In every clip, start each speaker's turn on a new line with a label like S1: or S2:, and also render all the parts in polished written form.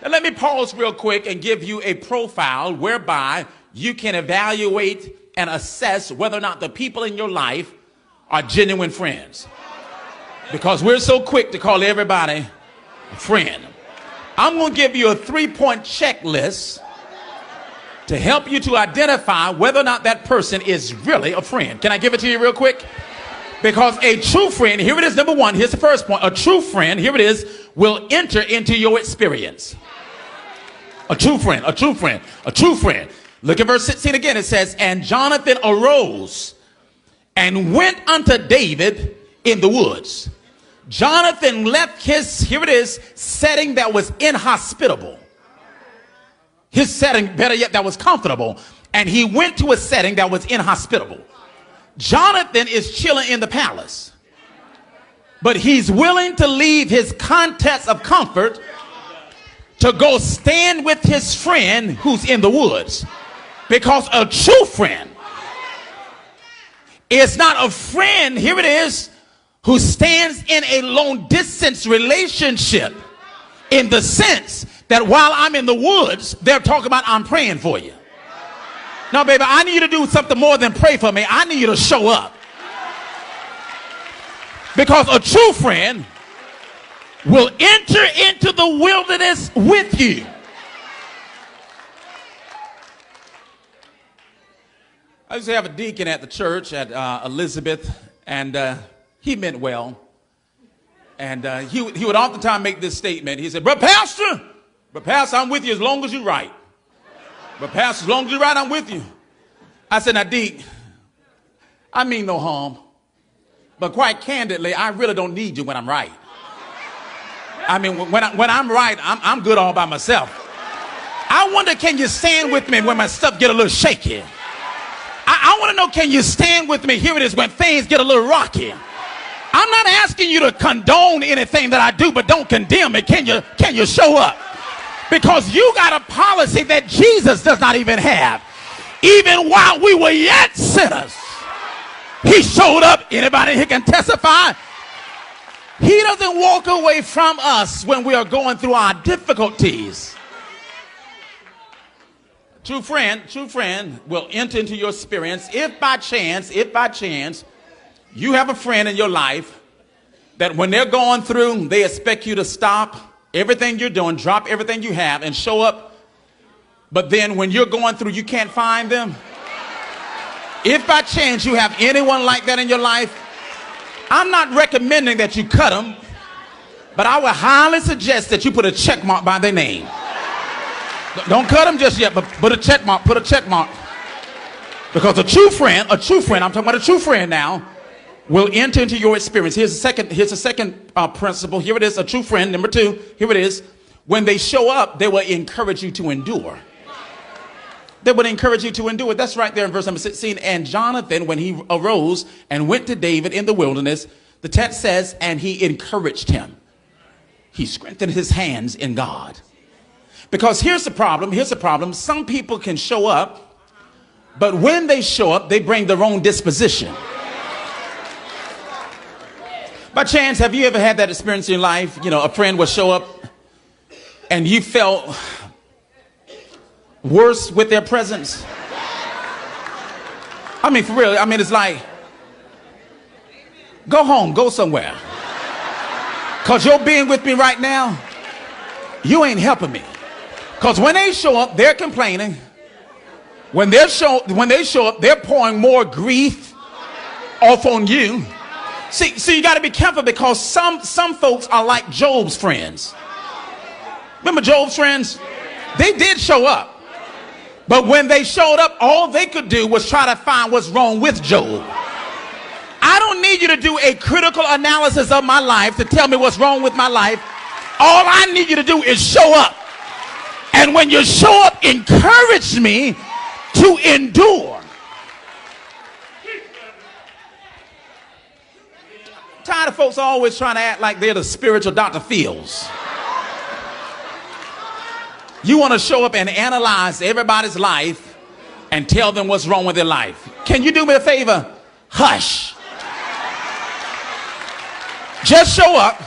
S1: Now, let me pause real quick and give you a profile whereby you can evaluate and assess whether or not the people in your life are genuine friends. Because we're so quick to call everybody a friend. I'm going to give you a 3-point checklist to help you to identify whether or not that person is really a friend. Can I give it to you real quick? Because a true friend, here it is, number one, here's the first point. A true friend, here it is, will enter into your experience. A true friend, a true friend, a true friend. Look at verse 16 again. It says, and Jonathan arose and went unto David in the woods. Jonathan left his, here it is, setting that was inhospitable. His setting, better yet, that was comfortable. And he went to a setting that was inhospitable. Jonathan is chilling in the palace. But he's willing to leave his context of comfort to go stand with his friend who's in the woods. Because a true friend is not a friend, here it is, who stands in a long distance relationship, in the sense that while I'm in the woods, they're talking about I'm praying for you. No, baby, I need you to do something more than pray for me. I need you to show up. Because a true friend will enter into the wilderness with you. I used to have a deacon at the church at Elizabeth, and he meant well. And he would oftentimes make this statement. He said, But Pastor, I'm with you as long as you're right. But Pastor, as long as you're right, I'm with you. I said, now, Deke, I mean no harm. But quite candidly, I really don't need you when I'm right. I mean, when I'm right, I'm good all by myself. I wonder, can you stand with me when my stuff get a little shaky? I want to know, can you stand with me? Here it is, when things get a little rocky. I'm not asking you to condone anything that I do, but don't condemn it. Can you show up? Because you got a policy that Jesus does not even have. Even while we were yet sinners, he showed up. Anybody here can testify? He doesn't walk away from us when we are going through our difficulties. True friend will enter into your experience if by chance you have a friend in your life that when they're going through, they expect you to stop everything you're doing, drop everything you have, and show up. But then when you're going through, you can't find them. If by chance you have anyone like that in your life, I'm not recommending that you cut them, but I would highly suggest that you put a check mark by their name. Don't cut them just yet, but put a check mark, Because a true friend, I'm talking about a true friend now, will enter into your experience. Here's the second principle. Here it is, a true friend. Number two, here it is. When they show up, they will encourage you to endure. They would encourage you to endure. That's right there in verse number 16. And Jonathan, when he arose and went to David in the wilderness, the text says, and he encouraged him. He strengthened his hands in God. Because here's the problem. Some people can show up, but when they show up, they bring their own disposition. By chance, have you ever had that experience in your life? You know, a friend will show up and you felt worse with their presence. I mean, for real. I mean, it's like, go home, go somewhere. Because you're being with me right now, you ain't helping me. Because when they show up, they're complaining. When they show up, they're pouring more grief off on you. See, you got to be careful, because some folks are like Job's friends. Remember Job's friends? They did show up. But when they showed up, all they could do was try to find what's wrong with Job. I don't need you to do a critical analysis of my life to tell me what's wrong with my life. All I need you to do is show up. And when you show up, encourage me to endure. Tired of folks always trying to act like they're the spiritual Dr. Phils. You want to show up and analyze everybody's life and tell them what's wrong with their life. Can you do me a favor? Hush. Just show up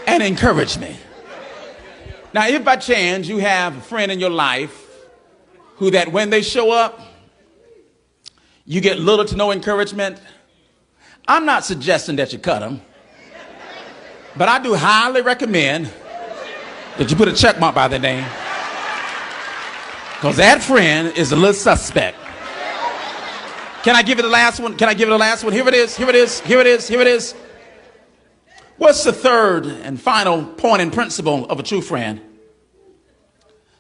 S1: and encourage me. Now, if by chance you have a friend in your life who that when they show up, you get little to no encouragement, I'm not suggesting that you cut them, but I do highly recommend that you put a check mark by their name, because that friend is a little suspect. Can I give you the last one? Can I give you the last one? Here it is, here it is, here it is, here it is. What's the third and final point and principle of a true friend?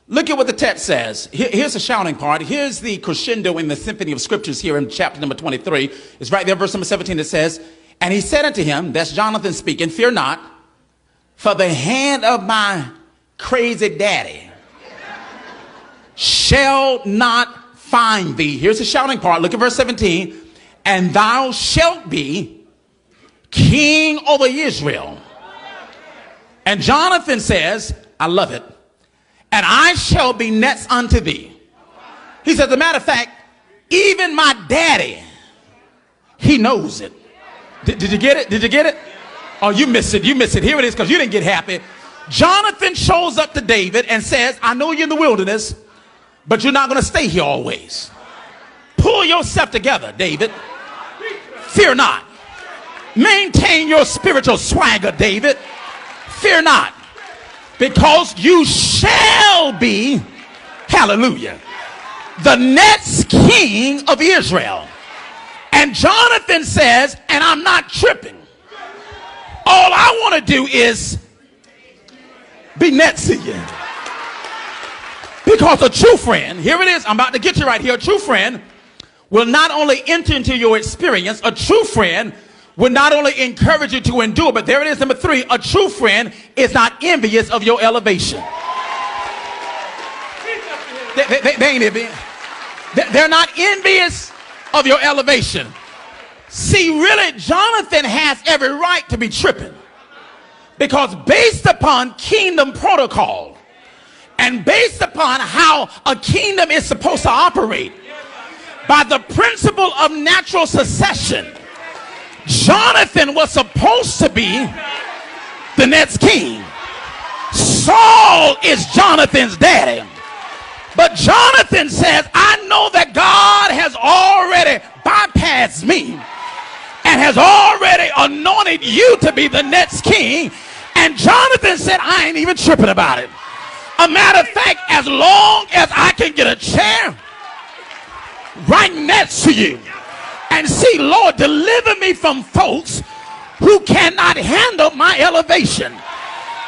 S1: Look at what the text says. Here's the shouting part. Here's the crescendo in the symphony of scriptures here in chapter number 23. It's right there, verse number 17. It says, and he said unto him, that's Jonathan speaking, fear not, for the hand of my crazy daddy shall not find thee. Here's the shouting part. Look at verse 17. And thou shalt be king over Israel. And Jonathan says, I love it. And I shall be next unto thee. He says, as a matter of fact, even my daddy, he knows it. Did you get it? Did you get it? Oh, you missed it. You missed it. Here it is, because you didn't get happy. Jonathan shows up to David and says, I know you're in the wilderness, but you're not going to stay here always. Pull yourself together, David. Fear not. Maintain your spiritual swagger, David. Fear not. Because you shall be, hallelujah, the next king of Israel. And Jonathan says, and I'm not tripping. All I want to do is be next to you. Because a true friend, here it is, I'm about to get you right here. A true friend will not only enter into your experience, a true friend will not only encourage you to endure, but there it is, number 3, a true friend is not envious of your elevation. They ain't envious. They're not envious of your elevation. See, really, Jonathan has every right to be tripping, because based upon kingdom protocol and based upon how a kingdom is supposed to operate, by the principle of natural succession, Jonathan was supposed to be the next king. Saul is Jonathan's daddy. But Jonathan says, I know that God has already bypassed me and has already anointed you to be the next king. And Jonathan said, I ain't even tripping about it. A matter of fact, as long as I can get a chair right next to you, and see, Lord, deliver me from folks who cannot handle my elevation.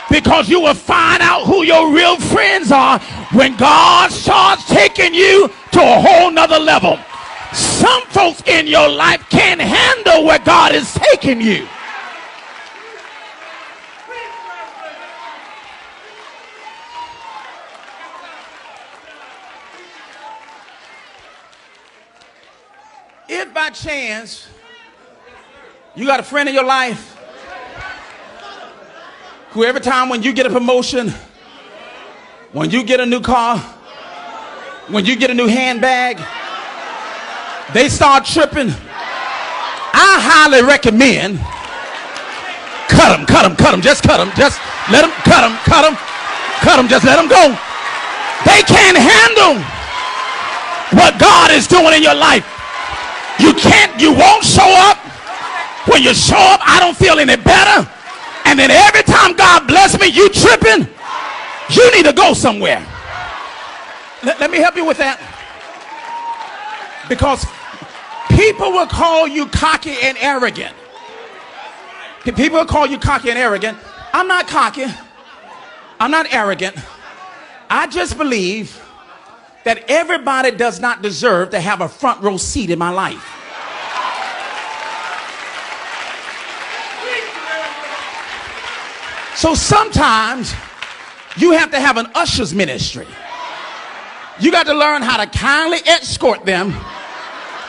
S1: Because you will find out who your real friends are when God starts taking you to a whole nother level. Some folks in your life can't handle where God is taking you. If by chance you got a friend in your life who every time when you get a promotion, when you get a new car, when you get a new handbag, they start tripping, I highly recommend cut them, just cut them, just let them, cut them, just let them go. They can't handle what God is doing in your life. You won't show up. When you show up, I don't feel any better. And then every time God bless me, you tripping. You need to go somewhere. Let me help you with that. Because people will call you cocky and arrogant. People will call you cocky and arrogant. I'm not cocky. I'm not arrogant. I just believe that everybody does not deserve to have a front row seat in my life. So sometimes you have to have an usher's ministry. You got to learn how to kindly escort them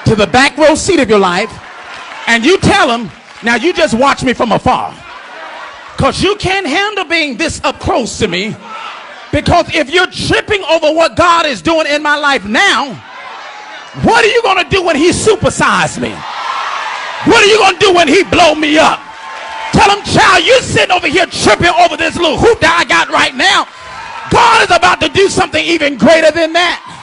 S1: to the back row seat of your life, and you tell them, now you just watch me from afar, because you can't handle being this up close to me. Because if you're tripping over what God is doing in my life now, what are you going to do when he supersized me? What are you going to do when he blow me up? Tell him, child, you're sitting over here tripping over this little hoop that I got right now. God is about to do something even greater than that.